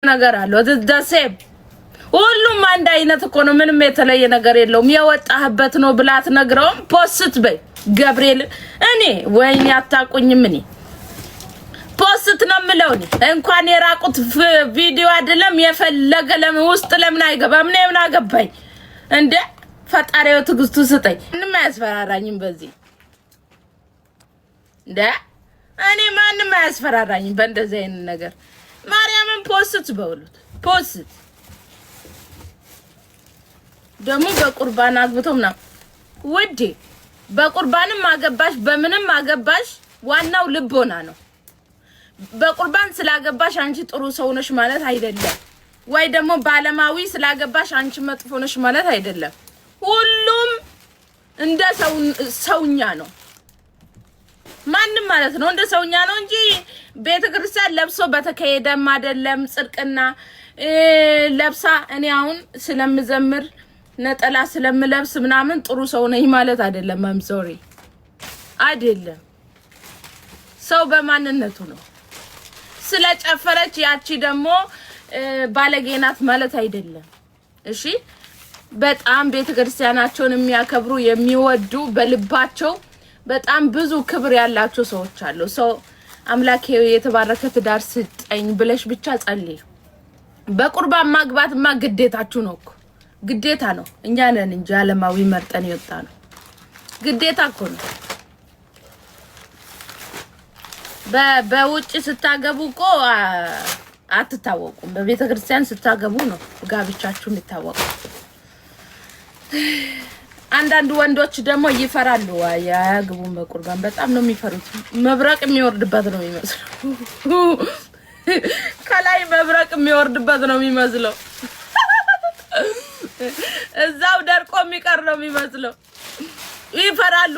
ነገር አለው ደሴም ሁሉም አንድ አይነት እኮ ነው ምንም የተለየ ነገር የለውም የወጣህበት ነው ብላት ነግረውም ፖስት በይ ገብርኤል እኔ ወይኔ አታቁኝም እኔ ፖስት ነው ምለው እኔ እንኳን የራቁት ቪዲዮ አይደለም የፈለገ ለምን ውስጥ ለምን አይገባም ነው ምን አገባኝ እንዴ ፈጣሪው ትግስቱ ስጠኝ ምንም አያስፈራራኝም በዚህ እንዴ እኔ ማንንም አያስፈራራኝም በእንደዚህ አይነት ነገር ማርያምን ፖስት በውሉት ፖስት ደሞ በቁርባን አግብቶምና ወዴ በቁርባንም አገባሽ በምንም አገባሽ ዋናው ልቦና ነው በቁርባን ስላገባሽ አንቺ ጥሩ ሰው ነሽ ማለት አይደለም ወይ ደሞ ባለማዊ ስላገባሽ አንቺ መጥፎ ነሽ ማለት አይደለም ሁሉም እንደ ሰውኛ ነው ማንንም ማለት ነው እንደ ሰውኛ ነው እንጂ ቤተክርስቲያን ለብሶ በተከየደም አይደለም ጽድቅና ለብሳ እኔ አሁን ስለምዘምር ነጠላ ስለምለብስ ምናምን ጥሩ ሰው ነኝ ማለት አይደለም I'm sorry አይደለም ሰው በማንነቱ ነው ስለጨፈረች ያቺ ደግሞ ባለጌናት ማለት አይደለም እሺ በጣም ቤተክርስቲያናቸውን የሚያከብሩ የሚወዱ በልባቸው በጣም ብዙ ክብር ያላቸው ሰዎች አሉ ሰው አምላኬው የተባረከ ትዳር ስጠኝ ብለሽ ብቻ ጸልይ በቁርባን ማግባትማ ግዴታችሁ ነው እኮ ግዴታ ነው እኛ ነን እንጂ ዓለማዊ መርጠን ይወጣ ነው ግዴታ እኮ ነው በውጭ ስታገቡ እኮ አትታወቁም በቤተክርስቲያን ስታገቡ ነው ጋብቻችሁ የሚታወቀው አንዳንድ ወንዶች ደግሞ ይፈራሉ ያያግቡን በቁርባን በጣም ነው የሚፈሩት መብረቅ የሚወርድበት ነው የሚመስለው ከላይ መብረቅ የሚወርድበት ነው የሚመስለው እዛው ደርቆ የሚቀር ነው የሚመስለው ይፈራሉ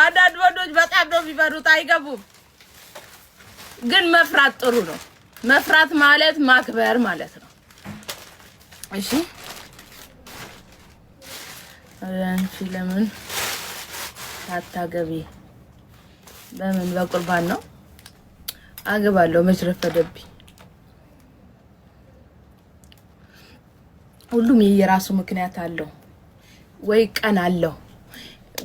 አንዳንድ ወንዶች በጣም ነው የሚፈሩት አይገቡም ግን መፍራት ጥሩ ነው መፍራት ማለት ማክበር ማለት ነው እሺ አንቺ ለምን ታታገቢ በምን በቁርባን ነው አገባለሁ መችረፈደብኝ ሁሉም የየራሱ ምክንያት አለው ወይ ቀን አለው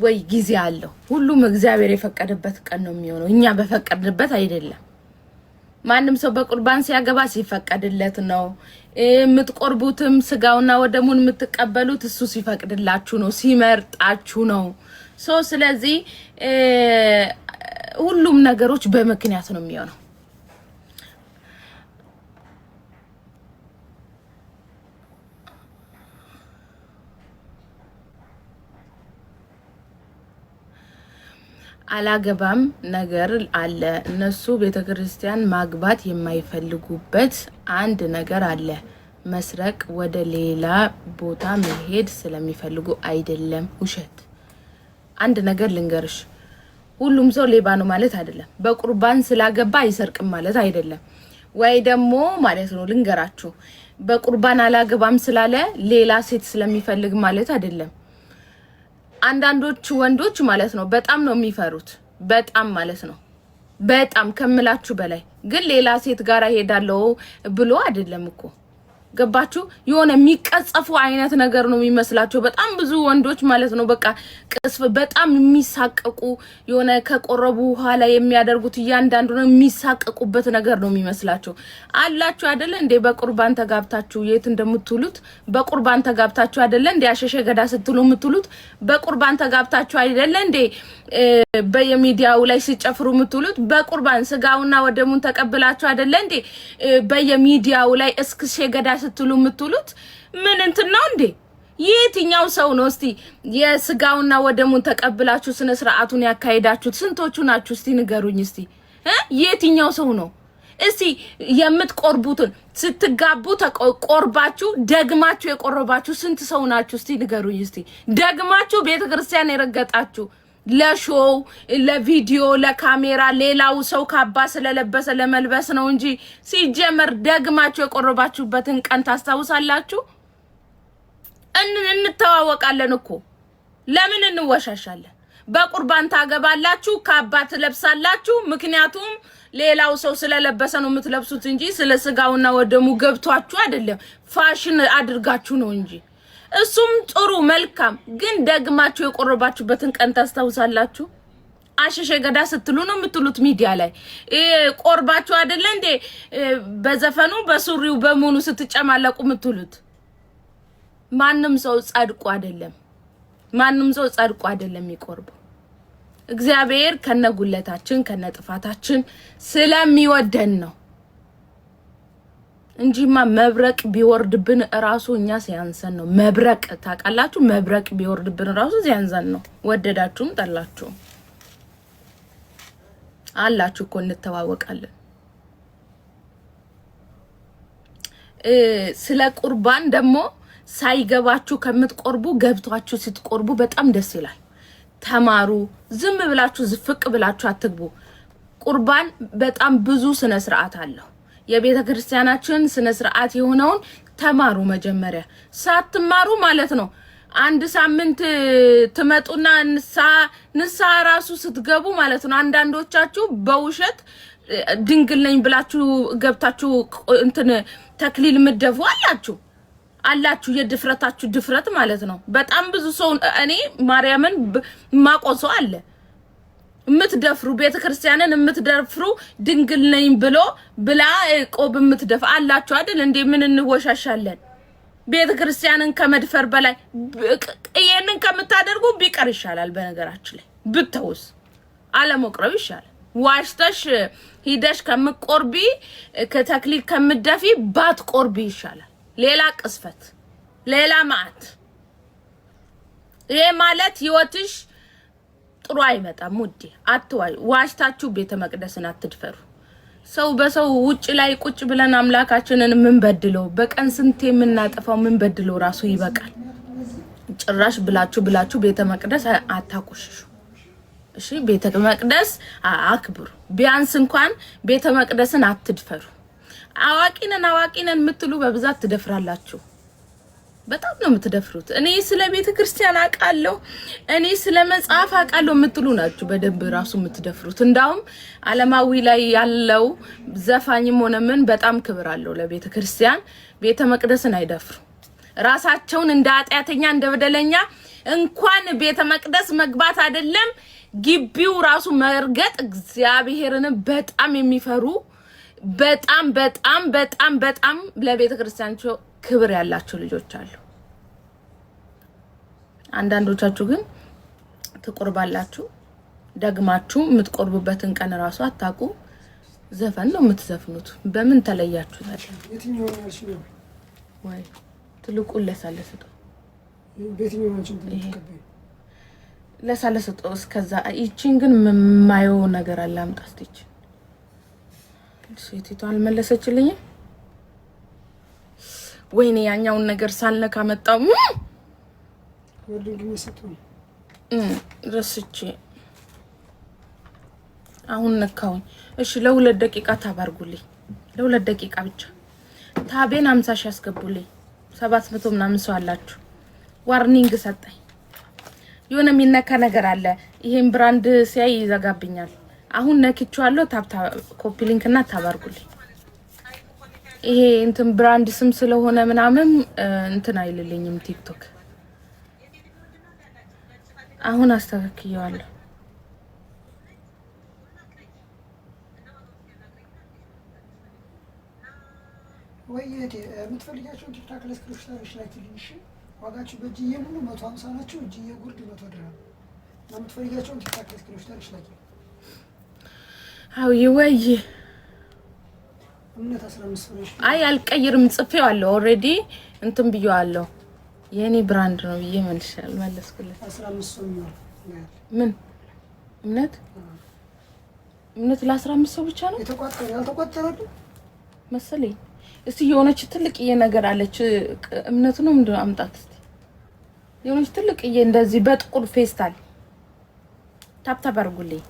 ወይ ጊዜ አለው ሁሉም እግዚአብሔር የፈቀደበት ቀን ነው የሚሆነው እኛ በፈቀድንበት አይደለም ማንንም ሰው በቁርባን ሲያገባ ሲፈቀድለት ነው የምትቆርቡትም ስጋውና ወደሙን የምትቀበሉት እሱ ሲፈቅድላችሁ ነው ሲመርጣችሁ ነው ስለዚህ ሁሉም ነገሮች በመክንያት ነው የሚሆነው አላገባም ነገር አለ እነሱ ቤተክርስቲያን ማግባት የማይፈልጉበት አንድ ነገር አለ መስረቅ ወደ ሌላ ቦታ መሄድ ስለሚፈልጉ አይደለም ውሸት አንድ ነገር ልንገርሽ ሁሉም ሰው ሌባ ነው ማለት አይደለም በቁርባን ስላገባ አይሰርቅም ማለት አይደለም ወይ ደሞ ማለት ነው ልንገራችሁ በቁርባን አላገባም ስላለ ሌላ ሴት ስለሚፈልግ ማለት አይደለም አንዳንዶች ወንዶች ማለት ነው በጣም ነው የሚፈሩት በጣም ማለት ነው በጣም ከምላችሁ በላይ ግን ሌላ ሴት ጋር ሄዳለው ብሎ አይደለም እኮ ገባችሁ የሆነ የሚቀጸፉ አይነት ነገር ነው የሚመስላቸው በጣም ብዙ ወንዶች ማለት ነው በቃ ቅስፍ በጣም የሚሳቀቁ የሆነ ከቆረቡ ኋላ የሚያደርጉት እያንዳንዱ ነው የሚሳቀቁበት ነገር ነው የሚመስላቸው አላችሁ አይደለ እንዴ በቁርባን ተጋብታችሁ የት እንደምትሉት በቁርባን ተጋብታችሁ አይደለ እንዴ አሸሸ ገዳ ስትሉ የምትሉት በቁርባን ተጋብታችሁ አይደለ እንዴ በየሚዲያው ላይ ሲጨፍሩ የምትሉት በቁርባን ስጋውና ወደሙን ተቀበላችሁ አይደለ እንዴ በየሚዲያው ላይ እስክሼ ገዳ ስትሉ የምትሉት ምን እንትን ነው እንዴ የትኛው ሰው ነው እስቲ የስጋውና ወደሙን ተቀበላችሁ ስነ ስርዓቱን ያካሄዳችሁት ስንቶቹ ናችሁ እስቲ ንገሩኝ እስቲ የትኛው ሰው ነው እስቲ የምትቆርቡትን ስትጋቡ ተቆርባችሁ ደግማችሁ የቆረባችሁ ስንት ሰው ናችሁ እስቲ ንገሩኝ እስቲ ደግማችሁ ቤተክርስቲያን የረገጣችሁ ለሾው ለቪዲዮ ለካሜራ ሌላው ሰው ካባ ስለለበሰ ለመልበስ ነው እንጂ ሲጀመር ደግማችሁ የቆረባችሁበትን ቀን ታስታውሳላችሁ እንተዋወቃለን እኮ ለምን እንወሻሻለን በቁርባን ታገባላችሁ ከአባት ለብሳላችሁ ምክንያቱም ሌላው ሰው ስለለበሰ ነው የምትለብሱት እንጂ ስለ ስጋውና ወደሙ ገብቷችሁ አይደለም ፋሽን አድርጋችሁ ነው እንጂ እሱም ጥሩ መልካም ግን ደግማችሁ የቆረባችሁበትን ቀን ታስታውሳላችሁ አሸሸ ገዳ ስትሉ ነው የምትሉት ሚዲያ ላይ ቆርባችሁ አይደለ እንዴ በዘፈኑ በሱሪው በመኑ ስትጨማለቁ የምትሉት ማንንም ሰው ጻድቁ አይደለም ይቆርቡ እግዚአብሔር ከነጉለታችን ከነጥፋታችን ስለሚወደን ነው እንጂማ መብረቅ ቢወርድብን ራሱ እኛ ሲያንሰን ነው መብረቅ ታቃላችሁ መብረቅ ቢወርድብን ራሱ ሲያንሰን ነው ወደዳችሁም ጠላችሁም አላችሁ እኮ እንተዋወቃለን ስለ ቁርባን ደግሞ ሳይገባችሁ ከምትቆርቡ ገብቷችሁ ስትቆርቡ በጣም ደስ ይላል ተማሩ ዝም ብላችሁ ዝፍቅ ብላችሁ አትግቡ ቁርባን በጣም ብዙ ስነ ስርዓት አለው የቤተ ክርስቲያናችን ስነ ስርዓት የሆነውን ተማሩ መጀመሪያ ሳትማሩ ማለት ነው አንድ ሳምንት ትመጡና ንሳ ራሱ ስትገቡ ማለት ነው አንዳንዶቻችሁ በውሸት ድንግል ነኝ ብላችሁ ገብታችሁ እንትን ተክሊል ምደፉ አላችሁ የድፍረታችሁ ድፍረት ማለት ነው በጣም ብዙ ሰው እኔ ማርያምን ማቆሶ አለ ምትደፍሩ ቤተክርስቲያንን ምትደፍሩ ድንግል ነኝ ብላ ቆብ ምትደፍ አላችሁ አይደል እንዴ ምን እንወሻሻለን ቤተክርስቲያንን ከመድፈር በላይ ይሄንን ከምታደርጉ ቢቀር ይሻላል በነገራችን ላይ ብትውስ አለመቅረብ ይሻላል ዋሽተሽ ሂደሽ ከምቆርቢ ከተክሊል ከምደፊ ባትቆርቢ ይሻላል ሌላ ቅስፈት ሌላ ማት ይሄ ማለት ህይወትሽ ጥሩ አይመጣም ውዴ አትዋይ ዋሽታችሁ ቤተ መቅደስን አትድፈሩ ሰው በሰው ውጭ ላይ ቁጭ ብለን አምላካችንን ምን በድለው በቀን ስንት የምናጠፋው ምን በድለው ራሱ ይበቃል ጭራሽ ብላችሁ ቤተ መቅደስ አታቆሽሹ እሺ ቤተ መቅደስ አክብሩ ቢያንስ እንኳን ቤተ መቅደስን አትድፈሩ አዋቂነን ምትሉ በብዛት ትደፍራላችሁ በጣም ነው የምትደፍሩት እኔ ስለ ቤተ ክርስቲያን አቃለሁ እኔ ስለ መጽሐፍ አቃለሁ ምትሉ ናችሁ በደንብ ራሱ የምትደፍሩት እንዳውም ዓለማዊ ላይ ያለው ዘፋኝም ሆነ ምን በጣም ክብር አለው ለቤተ ክርስቲያን ቤተ መቅደስን አይደፍሩ ራሳቸውን እንደ አጥያተኛ እንደ በደለኛ እንኳን ቤተ መቅደስ መግባት አይደለም ግቢው ራሱ መርገጥ እግዚአብሔርን በጣም የሚፈሩ በጣም ለቤተ ክርስቲያናቸው ክብር ያላችሁ ልጆች አሉ አንዳንዶቻችሁ ግን ትቆርባላችሁ ደግማችሁ የምትቆርቡበትን ቀን ራሱ አታቁ ዘፈን ነው የምትዘፍኑት በምን ተለያችሁ ታዲያ የትኛው ነው ወይ ትልቁን ለሳለሰጡ በየትኛው ነው ትልቁ ለሳለሰጡ እስከዛ ይቺን ግን የማየው ነገር አለ አምጣስቲች ሴቲቱ አልመለሰችልኝ ወይኔ ያኛውን ነገር ሳልነካ መጣው ወልድ ይመስጥው ረስቼ አሁን ነካው እሺ ለ2 ደቂቃ ታባርጉልኝ ለ2 ደቂቃ ብቻ ታቤን 50 ሺህ ያስገቡልኝ 700 ምናምን ሰው አላችሁ ዋርኒንግ ሰጠኝ የሆነ የሚነካ ነገር አለ ይሄን ብራንድ ሲያይ ይዘጋብኛል አሁን ነክቻለሁ ታፕታ ኮፒ ሊንክ እና ታባርጉልኝ ይሄ እንትን ብራንድ ስም ስለሆነ ምናምን እንትን አይልልኝም ቲክቶክ አሁን አስተካክየዋለሁ ወይዬ የምትፈልጋቸው ቲክቶክ ላይ ስክሪፕሽኖች ላይ ትልሽ ዋጋችሁ በእጅዬ ሙሉ 150 ናቸው እጅዬ ጉርድ 100 ድርሃም የምትፈልጋቸው ቲክቶክ ላይ ስክሪፕሽኖች ላይ አው ይወይ እምነት 15 ፍሬሽ አይ አልቀይርም ጽፌዋለሁ ኦሬዲ እንትን ብየዋለሁ የኔ ብራንድ ነው ብዬ መለስኩልኝ 15 ሰው ነው ምን እምነት ለ15 ሰው ብቻ ነው ያልተቆጠረው መሰለኝ እስቲ የሆነች ትልቅዬ ነገር አለች እምነት ነው ምንድነው አምጣት እስቲ የሆነች ትልቅዬ እንደዚህ በጥቁር ፌስታል ታፕ ታባርጉልኝ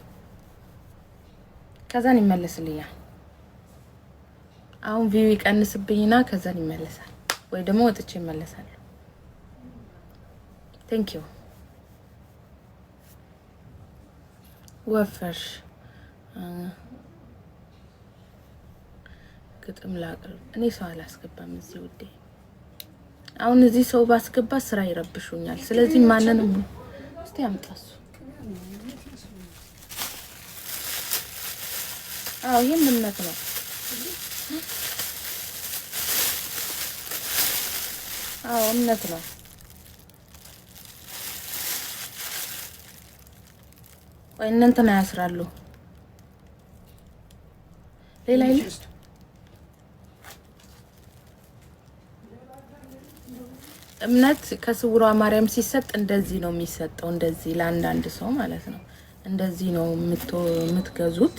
ከዛን ይመለስልኛል አሁን ቪው ይቀንስብኝና ከዛን ይመለሳል ወይ ደግሞ ወጥቼ ይመለሳል Thank you ወፈርሽ ግጥም ላቅርብ። እኔ ሰው አላስገባም እዚህ ውዴ። አሁን እዚህ ሰው ባስገባ ስራ ይረብሹኛል። ስለዚህ ማንንም እስቲ አምጣሱ። አዎ ይሄም እምነት ነው። አዎ እምነት ነው። ወይ እናንተና ያስራሉ። ሌላ ይል እምነት ከስውሯ ማርያም ሲሰጥ እንደዚህ ነው የሚሰጠው። እንደዚህ ለአንዳንድ ሰው ማለት ነው። እንደዚህ ነው የምትገዙት።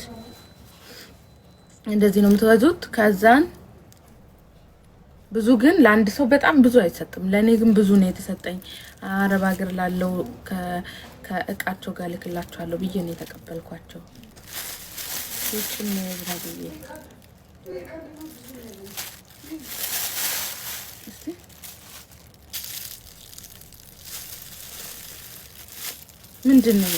እንደዚህ ነው የምትገዙት። ከዛን ብዙ ግን ለአንድ ሰው በጣም ብዙ አይሰጥም። ለኔ ግን ብዙ ነው የተሰጠኝ። አረብ ሀገር ላለው ከእቃቸው ጋር ልክላቸዋለሁ ብዬ ነው የተቀበልኳቸው። ውጭም ነው ብዬ እስቲ ምንድን ነው